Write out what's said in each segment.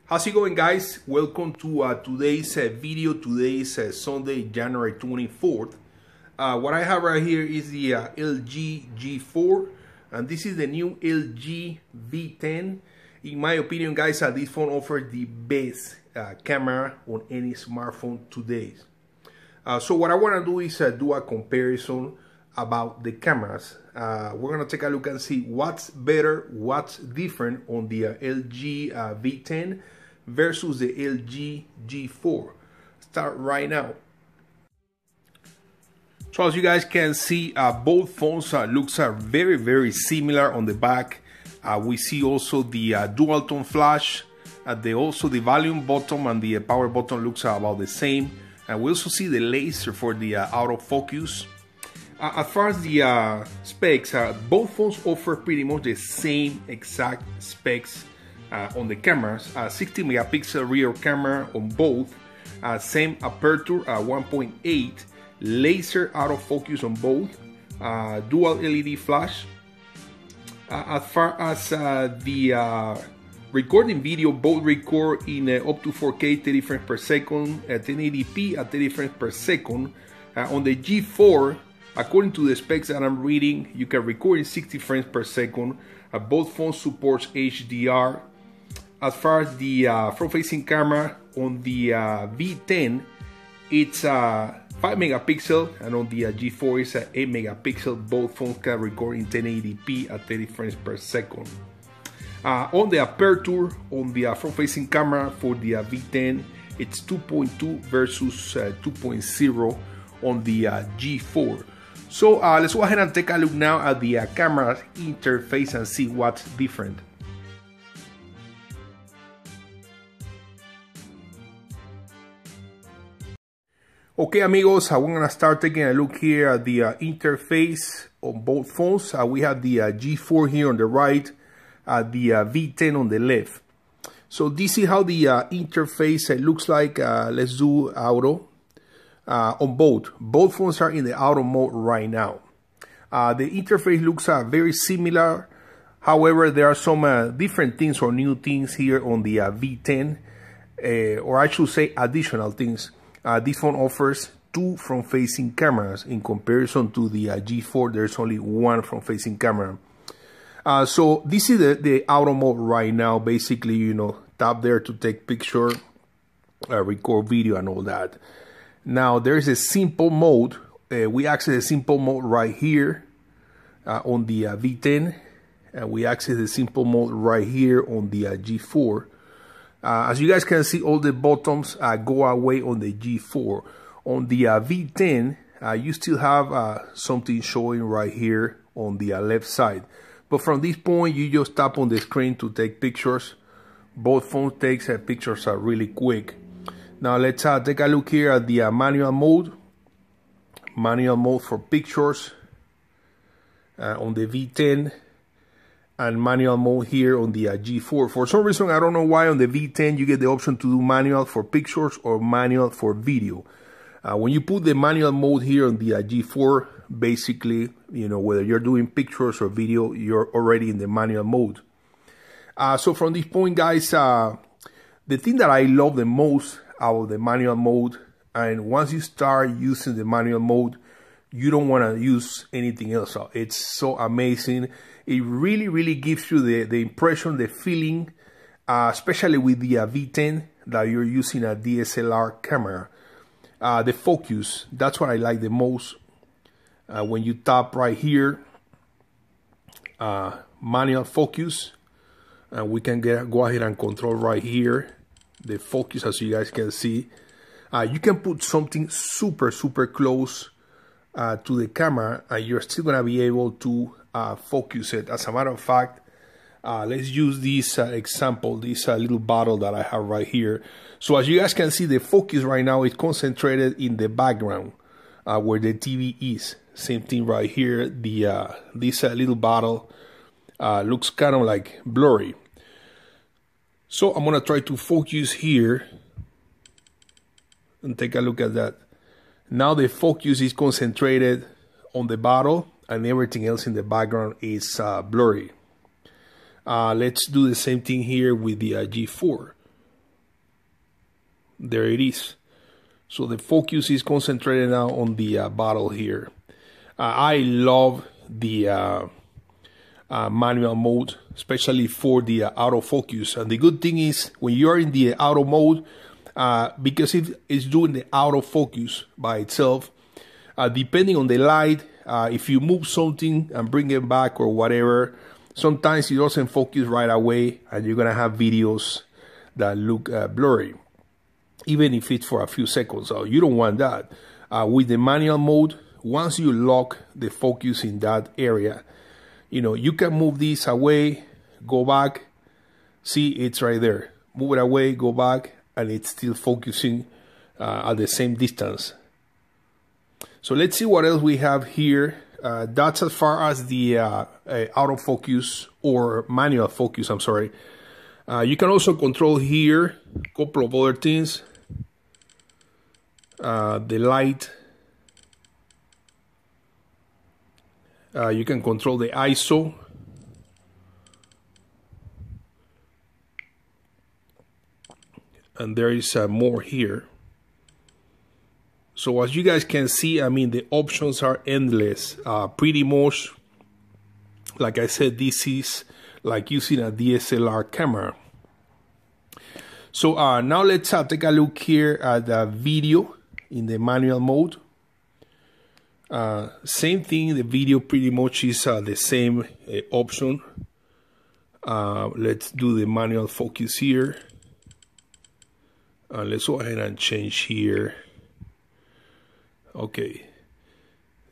How's it going, guys? Welcome to today's video. Today's Sunday, January 24th. What I have right here is the LG G4, and this is the new LG V10. In my opinion, guys, this phone offers the best camera on any smartphone today. So what I want to do is do a comparison about the cameras. We're going to take a look and see what's better, what's different on the LG V10 versus the LG G4. Start right now. So as you guys can see, both phones looks very similar on the back. We see also the dual tone flash. Also the volume button and the power button looks about the same. And we also see the laser for the autofocus. As far as the specs, both phones offer pretty much the same exact specs on the cameras. 60 megapixel rear camera on both, same aperture 1.8, laser autofocus on both, dual LED flash. As far as the recording video, both record in up to 4K 30 frames per second, 1080p at 30 frames per second. On the G4, according to the specs that I'm reading, you can record in 60 frames per second. Both phones supports HDR. As far as the front-facing camera, on the V10, it's 5 megapixel, and on the G4 it's 8 megapixel. Both phones can record in 1080p at 30 frames per second. On the aperture, on the front-facing camera for the V10, it's 2.2 versus 2.0 on the G4. So let's go ahead and take a look now at the camera interface and see what's different. Okay, amigos, we're gonna start taking a look here at the interface on both phones. We have the G4 here on the right, the V10 on the left. So this is how the interface looks like. Let's do auto. On both phones are in the auto mode right now. The interface looks very similar. However, there are some different things or new things here on the V10, or I should say additional things. This phone offers 2 front-facing cameras in comparison to the G4. There's only 1 front-facing camera. So this is the auto mode right now. Basically, you know, tap there to take picture, record video and all that. Now there's a simple mode. We access the simple mode right here on the V10, and we access the simple mode right here on the G4. As you guys can see, all the buttons go away on the G4. On the V10, you still have something showing right here on the left side. But from this point, you just tap on the screen to take pictures. Both phones take pictures really quick. Now let's take a look here at the manual mode. Manual mode for pictures on the V10, and manual mode here on the G4. For some reason, I don't know why, on the V10 you get the option to do manual for pictures or manual for video. When you put the manual mode here on the G4, basically, you know, whether you're doing pictures or video, you're already in the manual mode. So from this point, guys, the thing that I love the most out of the manual mode, and once you start using the manual mode, you don't want to use anything else. It's so amazing. It really gives you the impression, the feeling, especially with the V10, that you're using a DSLR camera. The focus, that's what I like the most. When you tap right here, manual focus, and we can go ahead and control right here the focus. As you guys can see, you can put something super close to the camera, and you're still gonna be able to focus it. As a matter of fact, let's use this example, this little bottle that I have right here. So as you guys can see, the focus right now is concentrated in the background where the TV is. Same thing right here. The this little bottle looks kind of like blurry. So I'm gonna try to focus here and take a look at that. Now the focus is concentrated on the bottle, and everything else in the background is blurry. Let's do the same thing here with the G4. There it is. So the focus is concentrated now on the bottle here. I love the manual mode, especially for the autofocus. And the good thing is when you're in the auto mode, because it's doing the autofocus by itself, depending on the light, if you move something and bring it back or whatever, sometimes it doesn't focus right away and you're gonna have videos that look blurry, even if it's for a few seconds. So you don't want that. With the manual mode, once you lock the focus in that area, you know, you can move this away, go back, see it's right there. Move it away, go back, and it's still focusing at the same distance. So let's see what else we have here. That's as far as the autofocus or manual focus, I'm sorry. You can also control here a couple of other things. The light. You can control the ISO. And there is more here. So as you guys can see, I mean, the options are endless. Pretty much, like I said, this is like using a DSLR camera. So now let's take a look here at the video in the manual mode. Same thing, the video pretty much is the same option. Let's do the manual focus here. Let's go ahead and change here. Okay,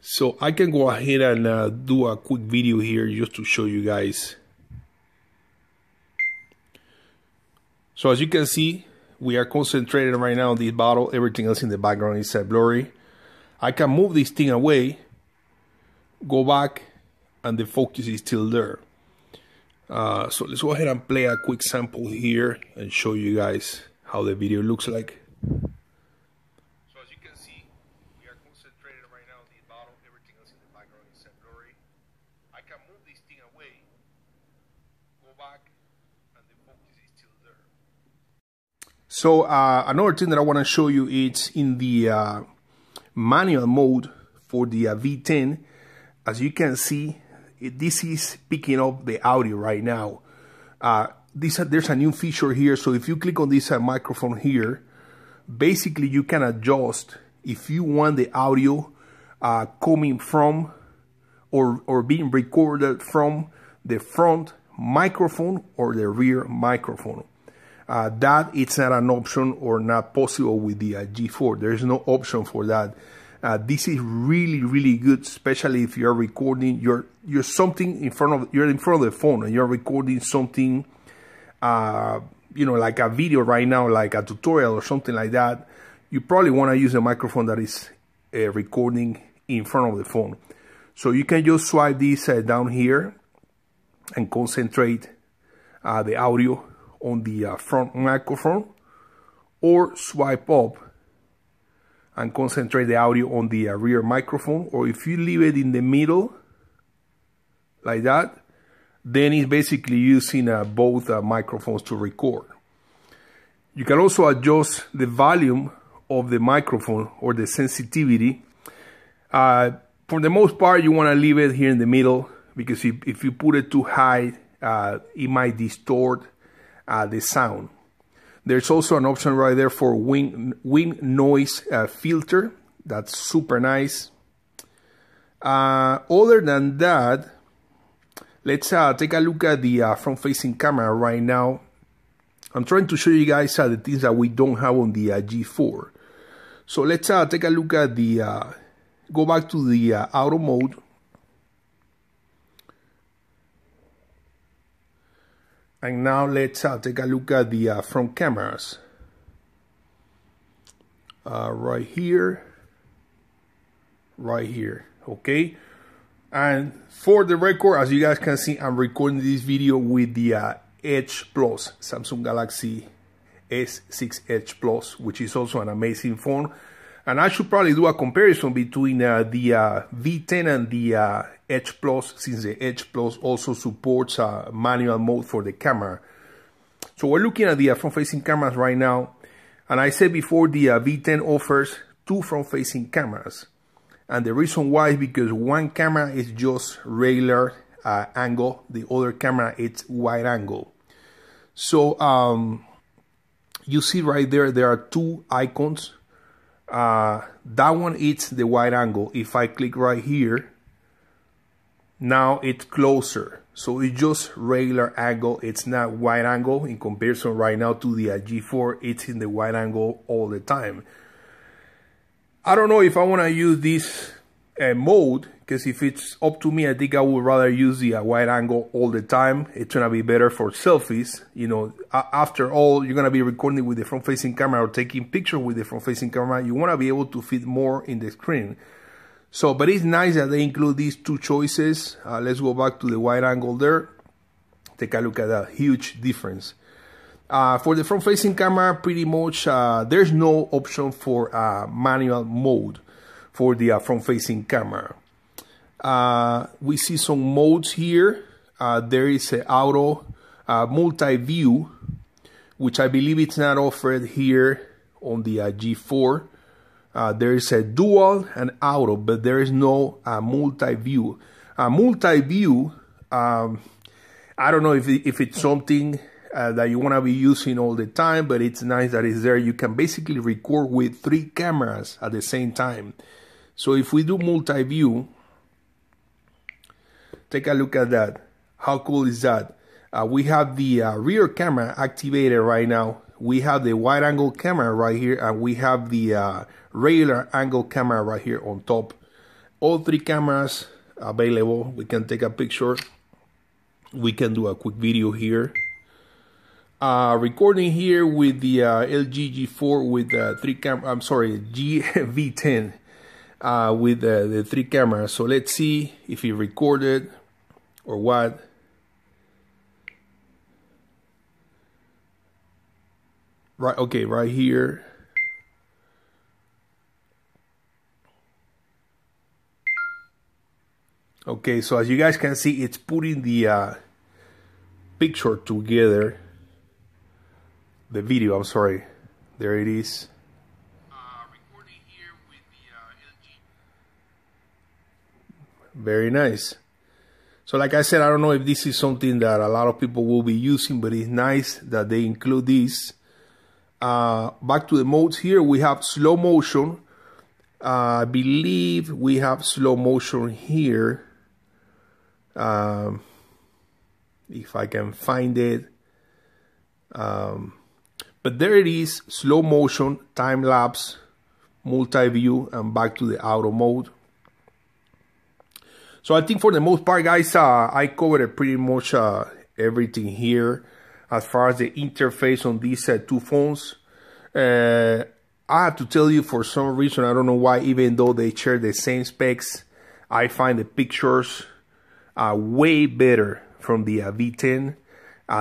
so I can go ahead and do a quick video here just to show you guys. So as you can see, we are concentrated right now on this bottle. Everything else in the background is blurry. I can move this thing away, go back, and the focus is still there. So let's go ahead and play a quick sample here and show you guys how the video looks like. So as you can see, we are concentrated right now on this bottle. Everything else in the background is blurry. I can move this thing away, go back, and the focus is still there. So another thing that I want to show you is in the manual mode for the V10. As you can see, this is picking up the audio right now. There's a new feature here, so if you click on this microphone here, basically you can adjust if you want the audio coming from or being recorded from the front microphone or the rear microphone. That it's not an option or not possible with the G4. There's no option for that. This is really good, especially if you're recording you're something in front of the phone and you're recording something, you know, like a video right now, like a tutorial or something like that. You probably want to use a microphone that is recording in front of the phone. So you can just swipe this down here and concentrate the audio on the front microphone, or swipe up and concentrate the audio on the rear microphone. Or if you leave it in the middle like that, then it's basically using both microphones to record. You can also adjust the volume of the microphone or the sensitivity. For the most part, you want to leave it here in the middle, because if you put it too high, it might distort the sound. There's also an option right there for wind noise filter. That's super nice. Other than that, let's take a look at the front-facing camera right now. I'm trying to show you guys the things that we don't have on the G4. So let's take a look at the, go back to the auto mode. And now let's take a look at the front cameras. Right here, okay? And for the record, as you guys can see, I'm recording this video with the Edge Plus, Samsung Galaxy S6 Edge Plus, which is also an amazing phone. And I should probably do a comparison between the V10 and the Edge Plus, since the Edge Plus also supports manual mode for the camera. So we're looking at the front-facing cameras right now. And I said before, the V10 offers 2 front-facing cameras. And the reason why is because one camera is just regular angle, the other camera it's wide angle. So you see right there, there are 2 icons. That one is the wide angle. If I click right here, now it's closer. So it's just regular angle. It's not wide angle in comparison right now to the G4. It's in the wide angle all the time. I don't know if I want to use this mode, because if it's up to me, I think I would rather use the wide angle all the time. It's gonna be better for selfies. You know, after all, you're gonna be recording with the front-facing camera or taking pictures with the front-facing camera. You wanna be able to fit more in the screen. So, but it's nice that they include these 2 choices. Let's go back to the wide angle there. Take a look at that huge difference. For the front-facing camera, pretty much there's no option for manual mode for the front-facing camera. We see some modes here. There is an auto multi-view, which I believe it's not offered here on the G4. There is a dual and auto, but there is no multi-view. Multi-view, I don't know if it's something that you want to be using all the time, but it's nice that it's there. You can basically record with 3 cameras at the same time. So if we do multi-view, take a look at that. How cool is that? We have the rear camera activated right now. We have the wide angle camera right here, and we have the regular angle camera right here on top. All 3 cameras available. We can take a picture. We can do a quick video here. Recording here with the LG G4 with 3 camera. I'm sorry, V10 with the 3 cameras. So let's see if it recorded or what. Right, okay, right here. Okay, so as you guys can see, it's putting the picture together. The video, I'm sorry. There it is. Recording here with the LG. Very nice. So like I said, I don't know if this is something that a lot of people will be using, but it's nice that they include this. Back to the modes here, we have slow motion. I believe we have slow motion here. If I can find it. But there it is, slow motion, time lapse, multi-view, and back to the auto mode. So I think for the most part, guys, I covered pretty much everything here as far as the interface on these 2 phones. I have to tell you, for some reason, I don't know why, even though they share the same specs, I find the pictures way better from the V10.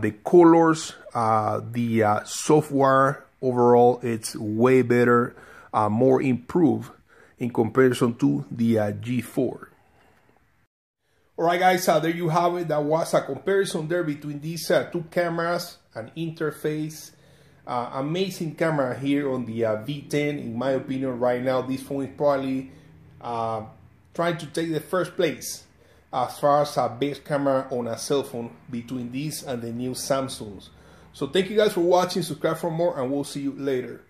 The colors, the software overall, it's way better, more improved in comparison to the G4. Alright guys, there you have it. That was a comparison there between these 2 cameras and interface. Amazing camera here on the V10. In my opinion, right now, this phone is probably trying to take the first place as far as a best camera on a cell phone between these and the new Samsungs. So thank you guys for watching. Subscribe for more, and we'll see you later.